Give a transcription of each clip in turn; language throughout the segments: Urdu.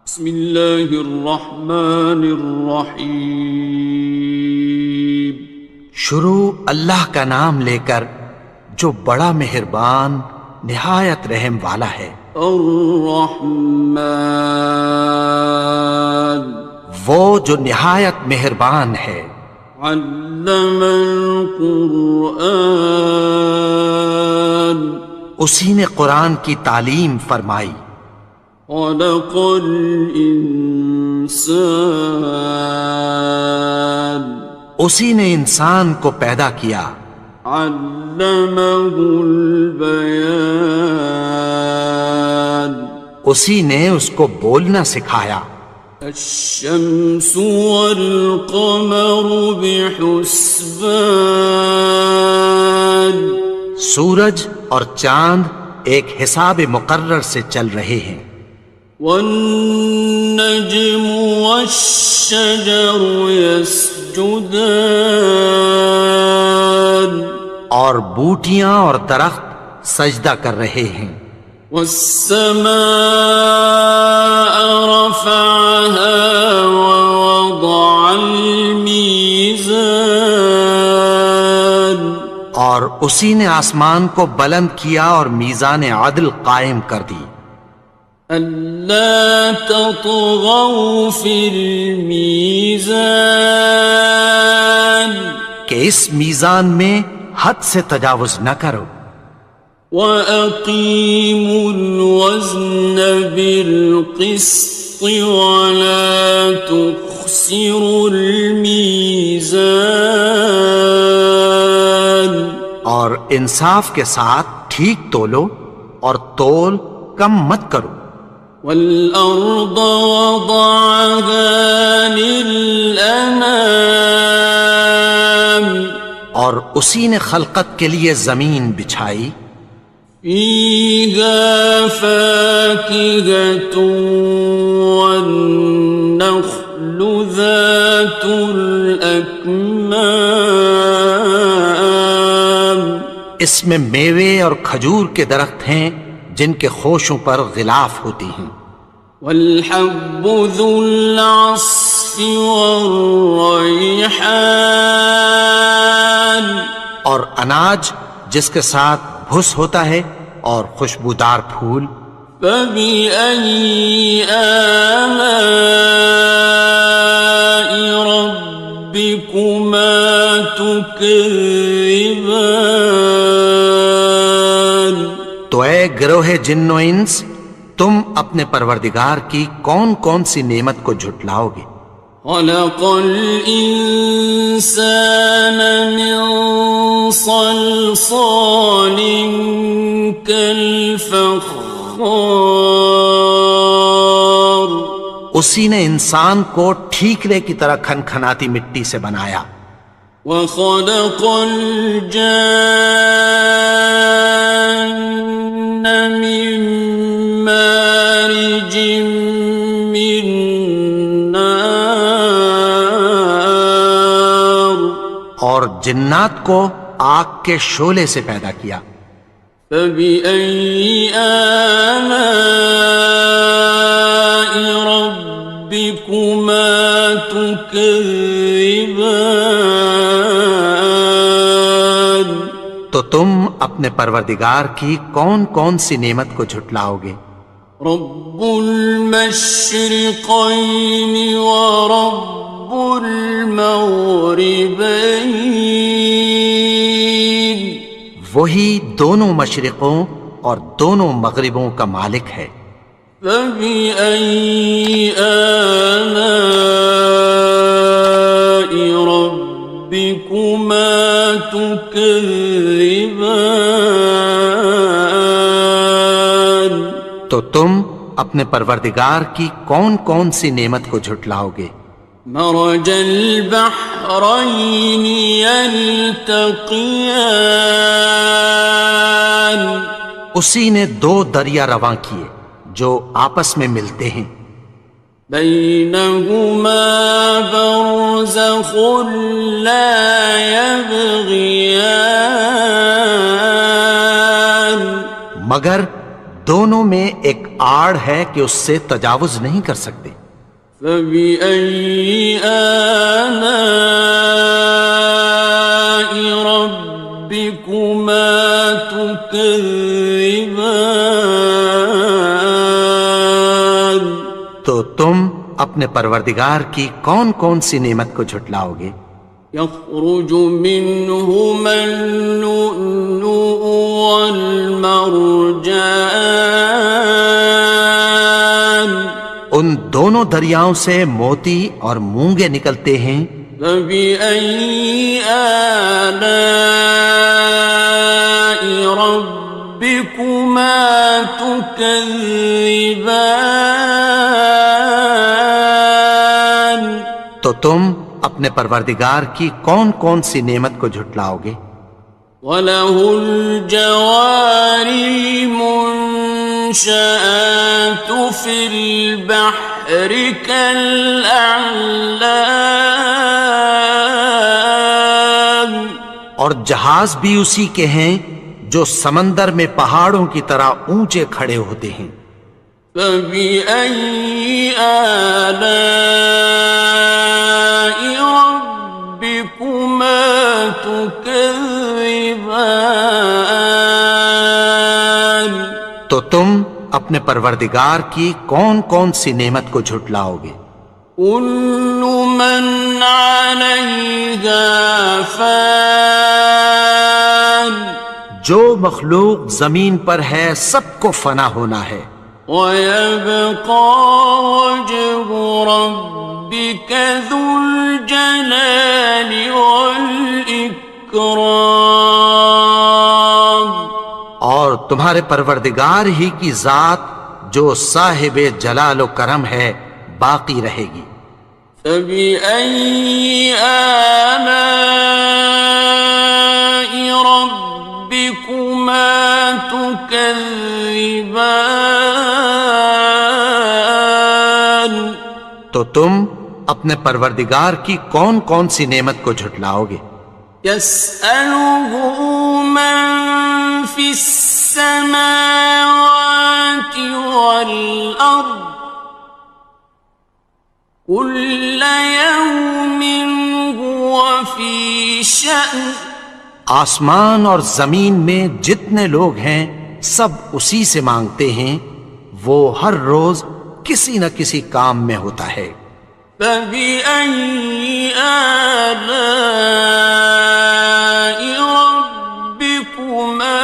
بسم اللہ الرحمن الرحیم۔ شروع اللہ کا نام لے کر جو بڑا مہربان نہایت رحم والا ہے۔ الرحمن، وہ جو نہایت مہربان ہے۔ علم القرآن، اسی نے قرآن کی تعلیم فرمائی۔ خلق الانسان، اسی نے انسان کو پیدا کیا۔ علمہ البیان، اسی نے اس کو بولنا سکھایا۔ الشمس والقمر بحسبان، سورج اور چاند ایک حساب مقرر سے چل رہے ہیں۔ والنجم والشجر يسجدان، اور بوٹیاں اور درخت سجدہ کر رہے ہیں۔ والسماء رفعها ووضع الميزان، اور اسی نے آسمان کو بلند کیا اور میزان عدل قائم کر دی۔ ألا تطغوا في الميزان، کہ اس میزان میں حد سے تجاوز نہ کرو۔ وَأَقِيمُوا الْوَزْنَ بِالْقِسْطِ وَلَا تُخْسِرُوا الْمِيزَانَ، اور انصاف کے ساتھ ٹھیک تولو اور تول کم مت کرو۔ وَالْأَرْضَ وَضَعَهَا لِلْأَنَامِ، اور اسی نے خلقت کے لیے زمین بچھائی۔ فِيهَا فَاكِهَةٌ وَالنَّخْلُ ذَاتُ الْأَكْمَامِ، اس میں میوے اور کھجور کے درخت ہیں جن کے خوشوں پر غلاف ہوتی ہیں۔ وَالْحَبُّ ذُو الْعَصْفِ وَالرَّيْحَانِ، اور اناج جس کے ساتھ بھس ہوتا ہے اور خوشبودار پھول۔ فَبِأَيِّ آلَاءِ رَبِّكُمَا تُكَذِّبَانِ، تو اے گروہ جن و انس، تم اپنے پروردگار کی کون کون سی نعمت کو جھٹلاؤ گے؟ خَلَقَ الْإِنسَانَ مِنْ صَلْصَالٍ كَالْفَخَّارِ، اسی نے انسان کو ٹھیکرے کی طرح کھنکھناتی مٹی سے بنایا۔ وَخَلَقَ الْجَانَّ مِن مَّارِجٍ مِّن نَّارٍ، اور جنات کو آگ کے شعلے سے پیدا کیا۔ فَبِأَيِّ آلَاءِ رَبِّكُمَا تُكَذِّبَانِ، تو تم اپنے پروردگار کی کون کون سی نعمت کو جھٹلاؤ گے؟ رب المشرقین ورب المغربین، وہی دونوں مشرقوں اور دونوں مغربوں کا مالک ہے۔ فَبِأَيِّ آلَاءِ رَبِّكُمَا تُكَذِّبَانِ، تو تم اپنے پروردگار کی کون کون سی نعمت کو جھٹلاؤ گے؟ مرج البحرین یلتقیان، اسی نے دو دریا رواں کیے جو آپس میں ملتے ہیں۔ بینہما برزخ لا یبغیان، مگر دونوں میں ایک آڑ ہے کہ اس سے تجاوز نہیں کر سکتے۔ فبأي آلاء ربكما تكذبان؟ تو تم اپنے پروردگار کی کون کون سی نعمت کو جھٹلاؤ گے؟ يخرج منهما اللؤلؤ والمرجان، ان دونوں دریاؤں سے موتی اور مونگے نکلتے ہیں۔ فبأي آلاء ربكما تكذبان؟ تو تم اپنے پروردگار کی کون کون سی نعمت کو جھٹلاؤ گے؟ وَلَهُ الْجَوَارِ الْمُنشَآتُ فِي الْبَحْرِ كَالْأَعْلَامِ، اور جہاز بھی اسی کے ہیں جو سمندر میں پہاڑوں کی طرح اونچے کھڑے ہوتے ہیں۔ فَبِأَيِّ آلَاءِ رَبِّكُمَا تُكَذِّبَانِ؟ تو تم اپنے پروردگار کی کون کون سی نعمت کو جھٹلاؤ گے؟ كُلُّ مَنْ عَلَيْهَا فَانٍ، جو مخلوق زمین پر ہے سب کو فنا ہونا ہے۔ وَيَبْقَى وَجْهُ رَبِّكَ ذُو الْجَلَالِ وَالْإِكْرَامِ، اور تمہارے پروردگار ہی کی ذات جو صاحب جلال و کرم ہے باقی رہے گی۔ فَبِأَيِّ آلَاءِ رَبِّكُمَا تُكَذِّبَانِ؟ تو تم اپنے پروردگار کی کون کون سی نعمت کو جھٹلاؤ گے؟ يَسْأَلُهُ مَن فِي السَّمَاوَاتِ وَالْأَرْضِ كُلَّ يَوْمٍ هُوَ فِي شَأْنٍ، آسمان اور زمین میں جتنے لوگ ہیں سب اسی سے مانگتے ہیں، وہ ہر روز کسی نہ کسی کام میں ہوتا ہے۔ فَبِأَيِّ آلَاءِ رَبِّكُمَا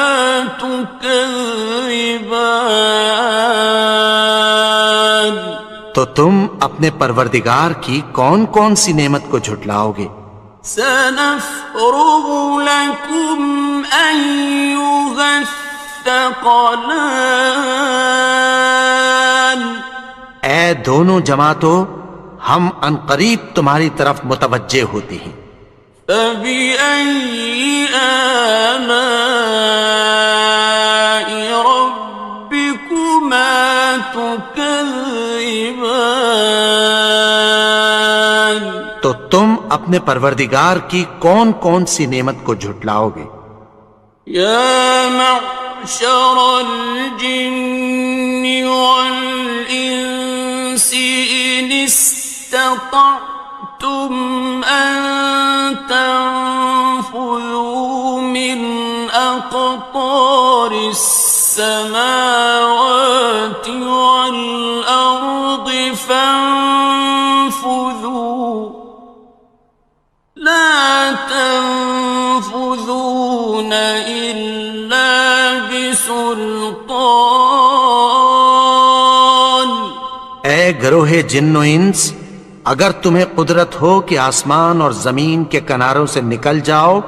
تُكَذِّبَانِ؟ تو تم اپنے پروردگار کی کون کون سی نعمت کو جھٹلاؤ گے؟ سَنَفْرُغُ لَكُمْ أَيُّهَ الثَّقَلَانِ، اے دونوں جماعتوں، ہم عنقریب تمہاری طرف متوجہ ہوتے ہیں۔ فَبِأَيِّ آلَاءِ رَبِّكُمَا تُكَذِّبَانِ؟ تو تم اپنے پروردگار کی کون کون سی نعمت کو جھٹلاؤ گے؟ يَا مَعْشَرَ الْجِنِّ وَالْإِنسِ إِنِ اسْتَطَعْتُمْ أَن تَنفُذُوا مِنْ أَقْطَارِ السَّمَاوَاتِ وَالْأَرْضِ فَانفُذُوا لَا تَنفُذُونَ إِلَّا بِسُلْطَانٍ۔ اے گروہ جن و انس، اگر تمہیں قدرت ہو کہ آسمان اور زمین کے کناروں سے نکل جاؤ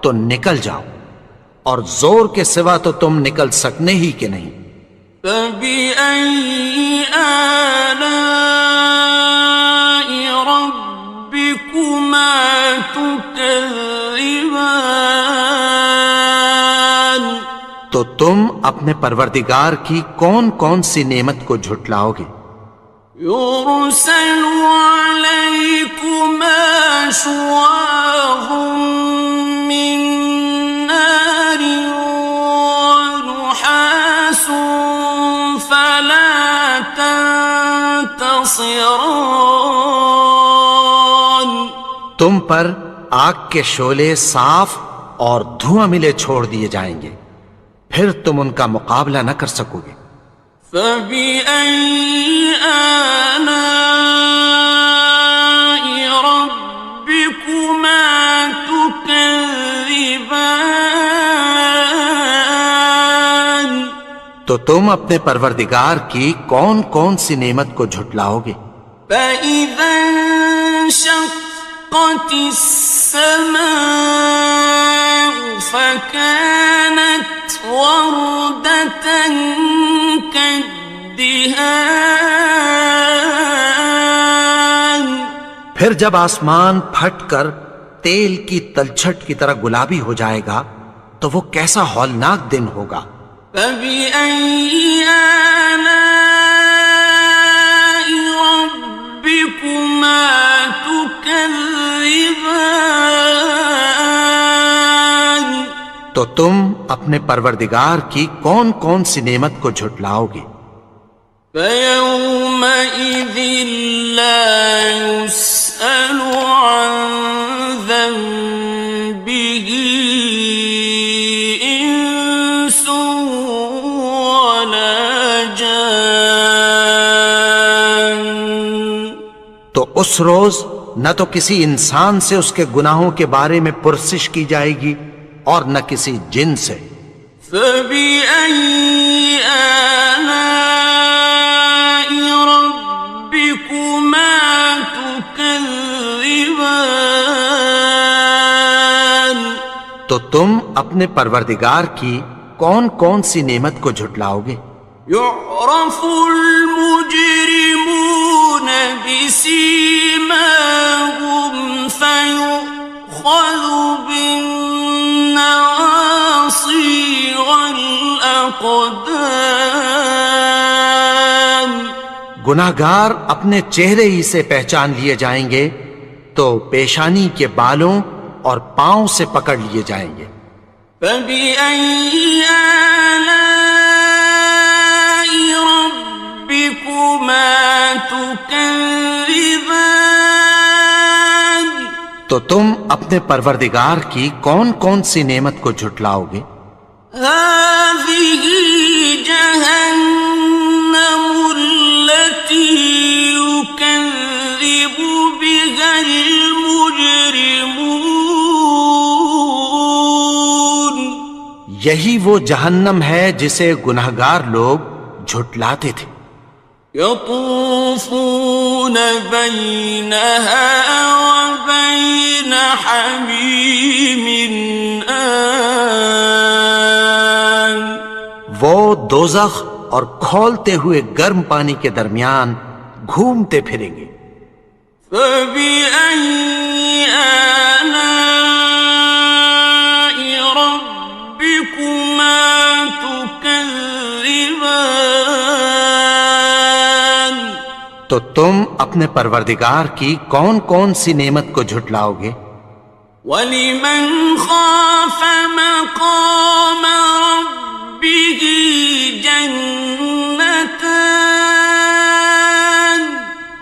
تو نکل جاؤ، اور زور کے سوا تو تم نکل سکنے ہی کہ نہیں۔ فَبِأَيِّ آلَاءِ رَبِّكُمَا تُكَذِّبَانِ؟ تو تم اپنے پروردگار کی کون کون سی نعمت کو جھٹلاؤ گے؟ يُرْسَلُ عَلَيْكُمَا شُوَاظٌ مِّن نَّارٍ وَنُحَاسٌ تنتصران. تم پر آگ کے شعلے صاف اور دھواں ملے چھوڑ دیے جائیں گے، پھر تم ان کا مقابلہ نہ کر سکو گے۔ فَبِأَيِّ آلَاءِ رَبِّكُمَا تُكَذِّبَانِ. تو تم اپنے پروردگار کی کون کون سی نعمت کو جھٹلاؤ گے؟ فَإِذَا انشَقَّتِ السَّمَاءُ فَكَانَتْ وَرْدَةً كَالدِّهَانِ. پھر جب آسمان پھٹ کر تیل کی تلچھٹ کی طرح گلابی ہو جائے گا تو وہ کیسا ہولناک دن ہوگا۔ فَبِأَيِّ آلَاءِ رَبِّكُمَا تُكَذِّبَانِ. تو تم اپنے پروردگار کی کون کون سی نعمت کو جھٹلاؤ گے؟ فَيَوْمَئِذٍ لَا يُسْأَلُ عَنْ ذَنبِهِ إِنسٌ وَلَا جَانٌ. تو اس روز نہ تو کسی انسان سے اس کے گناہوں کے بارے میں پرسش کی جائے گی اور نہ کسی جن سے۔ فَبِأَيِّ آلَاءِ رَبِّكُمَا تُكَذِّبَانِ. تو تم اپنے پروردگار کی کون کون سی نعمت کو جھٹلاؤ گے؟ يُعْرَفُ الْمُجْرِمُونَ بِسِيمَاهُمْ فَيُؤْخَذُ بِالنَّوَاصِي وَالْأَقْدَامِ. گناہگار اپنے چہرے ہی سے پہچان لیے جائیں گے تو پیشانی کے بالوں اور پاؤں سے پکڑ لیے جائیں گے۔ فَبِأَيِّ آلَاءِ رَبِّكُمَا تُكَذِّبَانِ. تو تم اپنے پروردگار کی کون کون سی نعمت کو جھٹلاؤ گے؟ هَٰذِهِ جَهَنَّمُ الَّتِي يُكَذِّبُ بِهَا الْمُجْرِمُونَ. یہی وہ جہنم ہے جسے گناہگار لوگ جھٹلاتے تھے۔ يَطُوفُونَ بَيْنَهَا وَبَيْنَ حَمِيمٍ آنٍ. وہ دوزخ اور کھولتے ہوئے گرم پانی کے درمیان گھومتے پھریں گے۔ فَبِأَيِّ آلَاءِ رَبِّكُمَا تُكَذِّبَانِ. تو تم اپنے پروردگار کی کون کون سی نعمت کو جھٹلاؤ گے؟ وَلِمَنْ خَافَ مَقَامَ رَبِّهِ جَنَّتَانِ.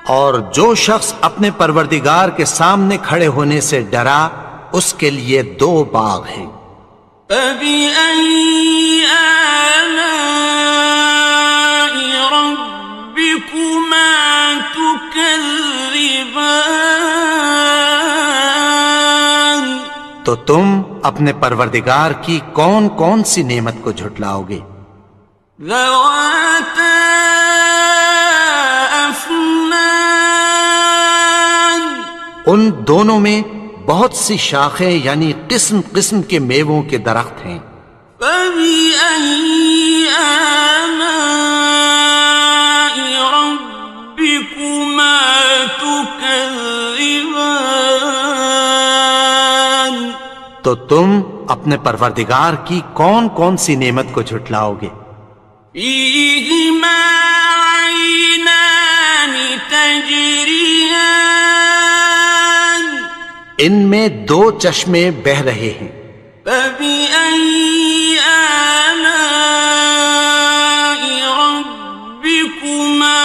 اور جو شخص اپنے پروردگار کے سامنے کھڑے ہونے سے ڈرا اس کے لیے 2 باغ ہیں۔ فَبِأَيِّ آلَاءِ رَبِّكُمَا تُكَذِّبَانِ. تو تم اپنے پروردگار کی کون کون سی نعمت کو جھٹلاؤ گے؟ ذَوَاتَا أَفْنَانٍ. ان دونوں میں بہت سی شاخیں یعنی قسم قسم کے میووں کے درخت ہیں۔ فَبِأَيِّ آلَاءِ رَبِّكُمَا تُكَذِّبَانِ. تو تم اپنے پروردگار کی کون کون سی نعمت کو جھٹلاؤ گے؟ فِيهِمَا عَيْنَانِ تَجْرِيَانِ. ان میں 2 چشمے بہہ رہے ہیں۔ فَبِأَيِّ آلَاءِ رَبِّكُمَا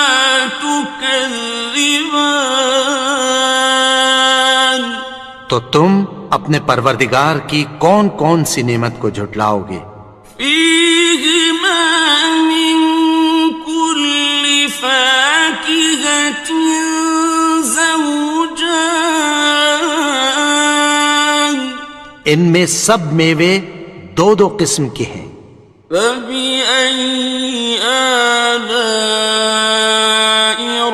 تُكَذِّبَانِ. تكذبان تو تم اپنے پروردگار کی کون کون سی نعمت کو جھٹلاؤ گے؟ فيهما من كل فاكهة زوجان ان میں سب میوے دو دو قسم کے ہیں۔ فبأي آلاء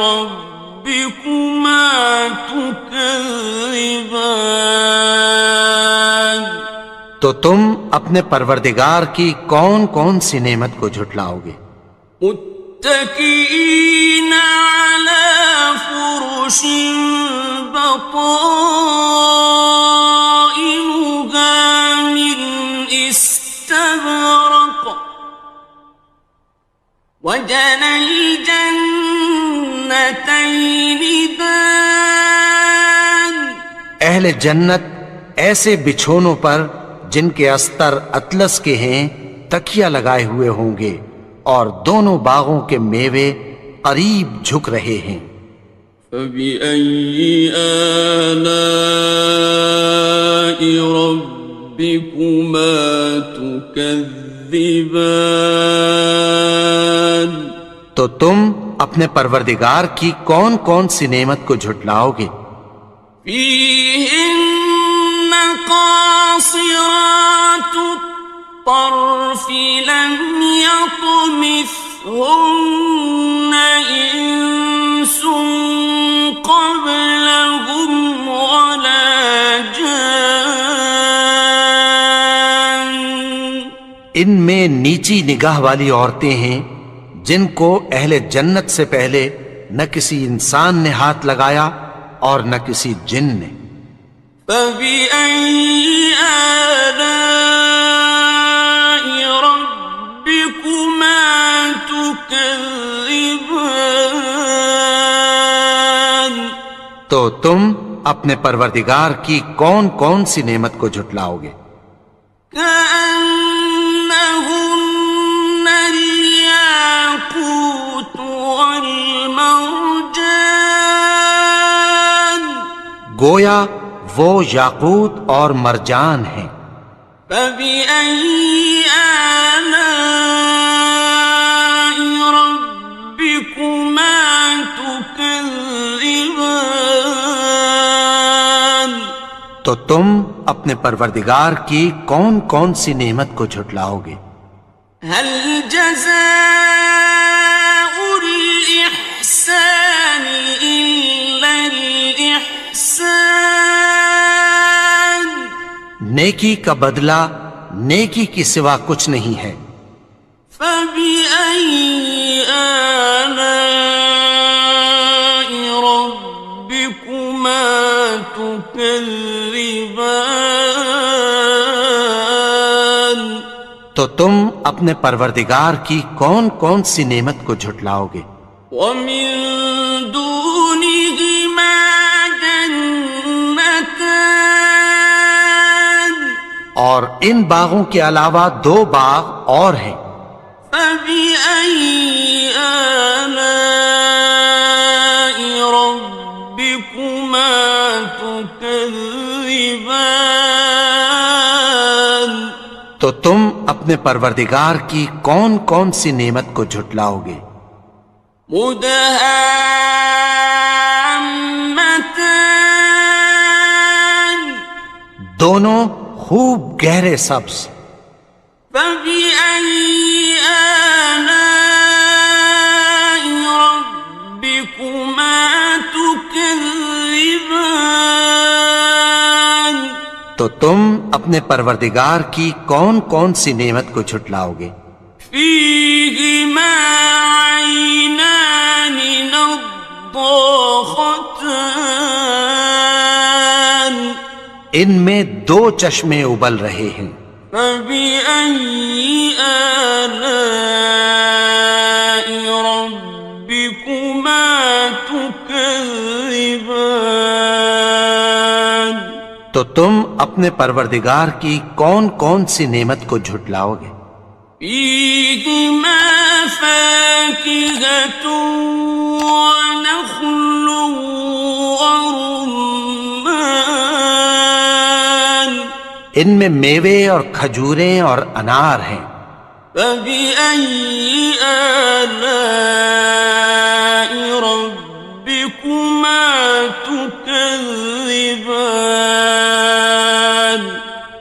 ربكما تكذبان تو تم اپنے پروردگار کی کون کون سی نعمت کو جھٹلاؤ گے؟ متكئين على فرش بطائنها من استبرق وجنى الجنتين دان اہل جنت ایسے بچھونوں پر جن کے استر اطلس کے ہیں تکیہ لگائے ہوئے ہوں گے، اور دونوں باغوں کے میوے قریب جھک رہے ہیں۔ فبأي آلاء ربكما تكذبان تو تم اپنے پروردگار کی کون کون سی نعمت کو جھٹلاؤ گے؟ فيهن قاصرات الطرف لم يطمثهن إنس قبلهم ولا جان ان میں نیچی نگاہ والی عورتیں ہیں جن کو اہل جنت سے پہلے نہ کسی انسان نے ہاتھ لگایا اور نہ کسی جن نے۔ فبأي آلاء ربكما تكذبان تو تم اپنے پروردگار کی کون کون سی نعمت کو جھٹلاؤ گے؟ كأنهن الياقوت والمرجان گویا وہ یاقوت اور مرجان ہیں۔ فبأي آلاء ربكما تكذبان تو تم اپنے پروردگار کی کون کون سی نعمت کو جھٹلاؤ گے؟ هل جزاء الإحسان إلا الإحسان نیکی کا بدلہ نیکی کی سوا کچھ نہیں ہے۔ فبأي آلاء ربكما تكذبان تو تم اپنے پروردگار کی کون کون سی نعمت کو جھٹلاؤ گے؟ ومن دونهما جنتان اور ان باغوں کے علاوہ دو باغ اور ہیں۔ فبأي آلاء ربكما تكذبان تو تم اپنے پروردگار کی کون کون سی نعمت کو جھٹلاؤ گے؟ مدهامتان دونوں خوب گہرے سبز۔ فبأي آلاء ربكما تكذبان تو تم اپنے پروردگار کی کون کون سی نعمت کو جھٹلاؤ گے؟ فيهما عينان نضاختان ان میں دو چشمے ابل رہے ہیں۔ فبأي آلاء ربكما تكذبان تو تم اپنے پروردگار کی کون کون سی نعمت کو جھٹلاؤ گے؟ فيهما فاكهة ونخل ورمان ان میں میوے اور کھجوریں اور انار ہیں. فبأي آلاء ربكما تكذبان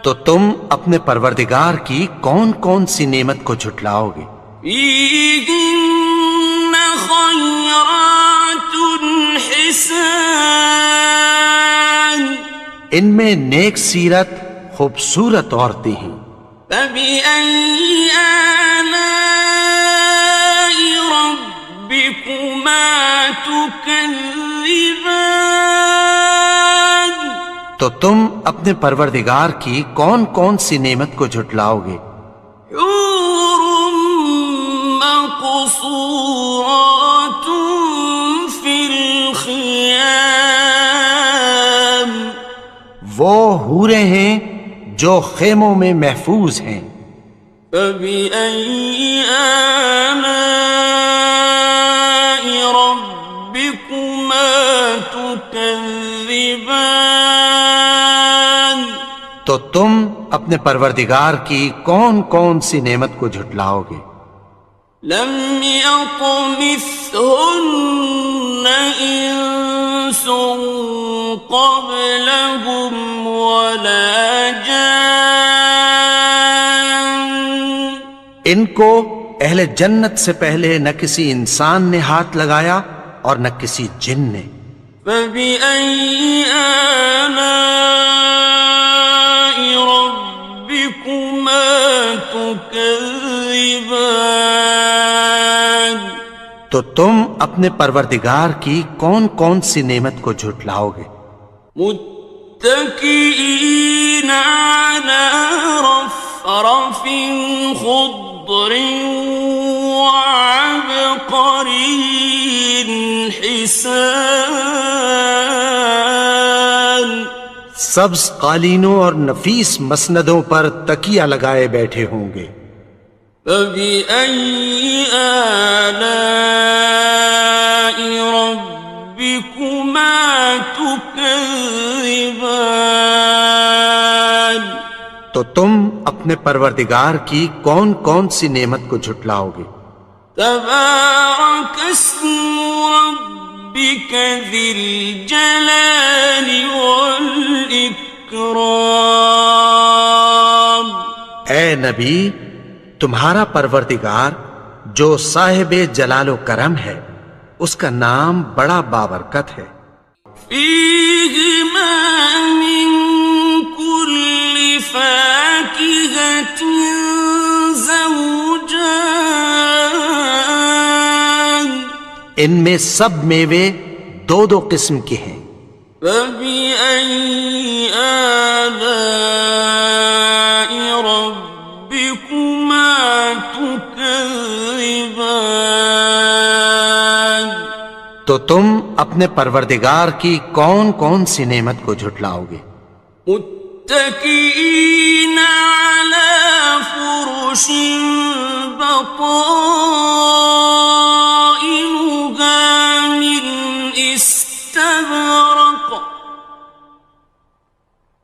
تو تم اپنے پروردگار کی کون کون سی نعمت کو جھٹلاؤ گے؟ فيهن خيرات حسان ان میں نیک سیرت خوبصورت عورتیں ہیں. فبأي آلاء ربكما تكذبان تو تم اپنے پروردگار کی کون کون سی نعمت کو جھٹلاؤ گے؟ حور مقصورات في الخيام وہ حوریں ہیں جو خیموں میں محفوظ ہیں. فبأي آلاء ربكما تكذبان تو تم اپنے پروردگار کی کون کون سی نعمت کو جھٹلاؤ گے؟ لم يطمثهن إنس قبلهم ولا جان ان کو اہل جنت سے پہلے نہ کسی انسان نے ہاتھ لگایا اور نہ کسی جن نے. فبأي آلاء ربكما تكذبان تو تم اپنے پروردگار کی کون کون سی نعمت کو جھٹلاؤ گے؟ متكئين على رفرف خضر وعبقري حسان سبز قالینوں اور نفیس مسندوں پر تکیہ لگائے بیٹھے ہوں گے. فبأي آلاء ربكما تكذبان تو تم اپنے پروردگار کی کون کون سی نعمت کو جھٹلاؤ گے؟ تبارك اسم ربك ذي الجلال والإكرام اے نبی، تمہارا پروردگار جو صاحب جلال و کرم ہے اس کا نام بڑا بابرکت ہے. فيهما من كل فاكهة زوجان ان میں سب میوے دو دو قسم کے ہیں. فبأي آلاء ربكما تكذبان تو تم اپنے پروردگار کی کون کون سی نعمت کو جھٹلاؤ گے؟ متكئين على فرش بطائنها من استبرق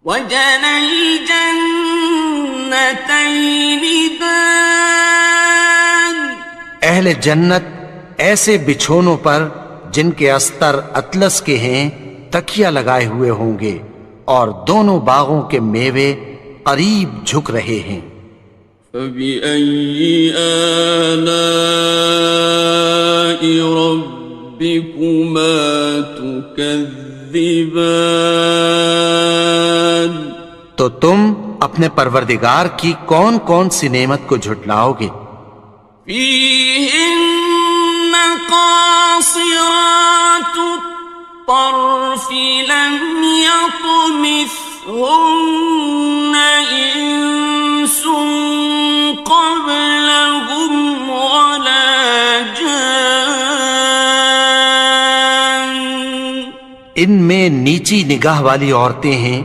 وجنى الجنتين دان اہل جنت ایسے بچھونوں پر جن کے استر اطلس کے ہیں تکیہ لگائے ہوئے ہوں گے اور دونوں باغوں کے میوے قریب جھک رہے ہیں. فبأي آلاء ربكما تكذبان تو تم اپنے پروردگار کی کون کون سی نعمت کو جھٹلاؤ گے؟ فيهن قاصرات الطرف لم يطمثهن إنس قبلهم ولا جان ان میں نیچی نگاہ والی عورتیں ہیں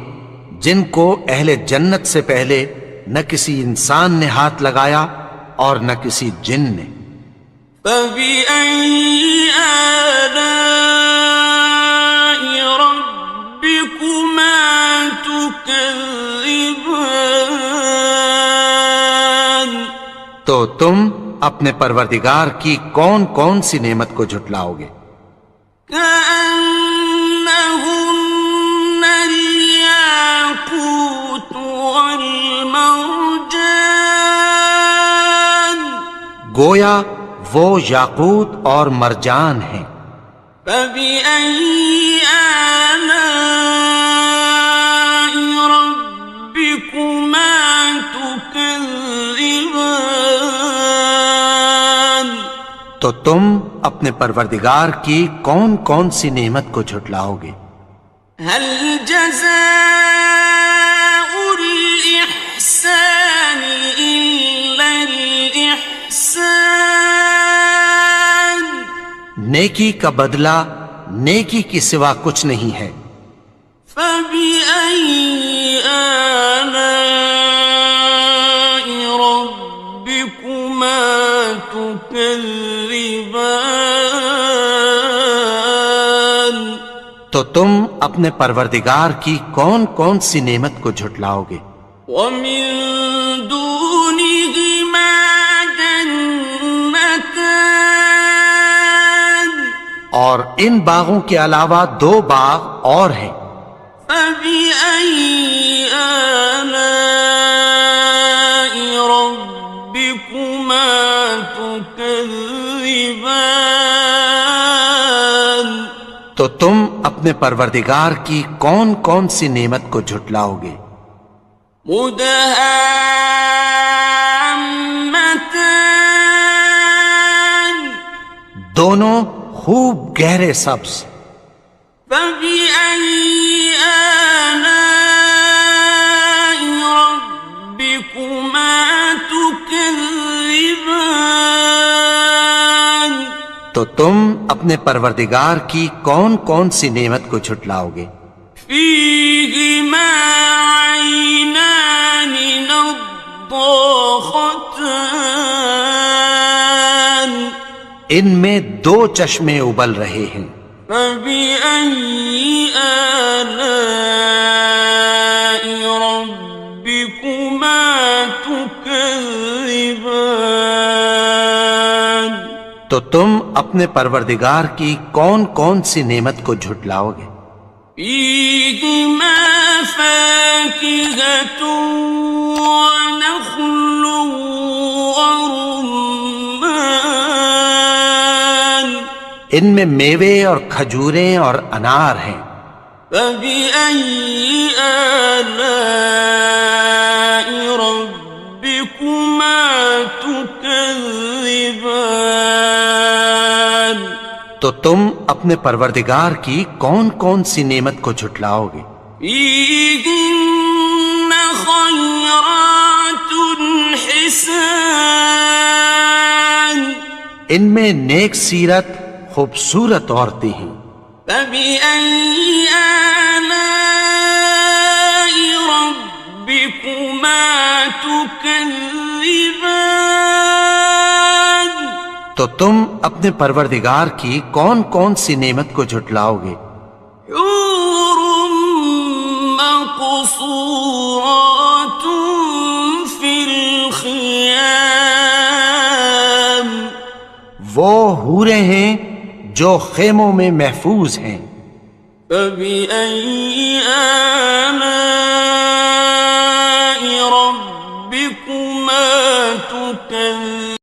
جن کو اہل جنت سے پہلے نہ کسی انسان نے ہاتھ لگایا اور نہ کسی جن نے. فبأي آلاء ربكما تكذبان؟ تو تم اپنے پروردگار کی کون کون سی نعمت کو جھٹلاؤ گے؟ كأنهن الياقوت والمرجان، گویا وہ یاقوت اور مرجان ہیں۔ فبأي آلاء ربكما تكذبان؟ تو تم اپنے پروردگار کی کون کون سی نعمت کو جھٹلاؤ گے؟ هل جزاء الإحسان إلا الإحسان؟ نیکی کا بدلہ نیکی کی سوا کچھ نہیں ہے۔ فبأي آلاء ربكما تكذبان؟ تو تم اپنے پروردگار کی کون کون سی نعمت کو جھٹلاؤ گے؟ ومن دونهما جنتان، اور ان باغوں کے علاوہ دو باغ اور ہیں۔ فبأي آلاء ربكما تكذبان؟ تو تم اپنے پروردگار کی کون کون سی نعمت کو جھٹلاؤ گے؟ مدهامتان، دونوں خوب گہرے سبز۔ فبأي آلاء ربكما تكذبان؟ تو تم اپنے پروردگار کی کون کون سی نعمت کو جھٹلاؤ گے؟ فيهما عينان نضاختان، ان میں دو چشمے ابل رہے ہیں۔ فبأي آلاء ربكما تكذبان؟ تو تم اپنے پروردگار کی کون کون سی نعمت کو جھٹلاؤ گے؟ فيهما فاكهة ونخل ورمان، ان میں میوے اور کھجوریں اور انار ہیں۔ فبأي آلاء ربكما تكذبان؟ تو تم اپنے پروردگار کی کون کون سی نعمت کو جھٹلاؤ گے؟ فيهن خيرات حسان، ان میں نیک سیرت خوبصورت عورتیں ہیں۔ فبأي آلاء ربكما تكذبان؟ تو تم اپنے پروردگار کی کون کون سی نعمت کو جھٹلاؤ گے؟ حور مقصورات في الخيام، وہ حوریں ہیں جو خیموں میں محفوظ ہیں۔ فبأي آلاء ربكما تكذبان؟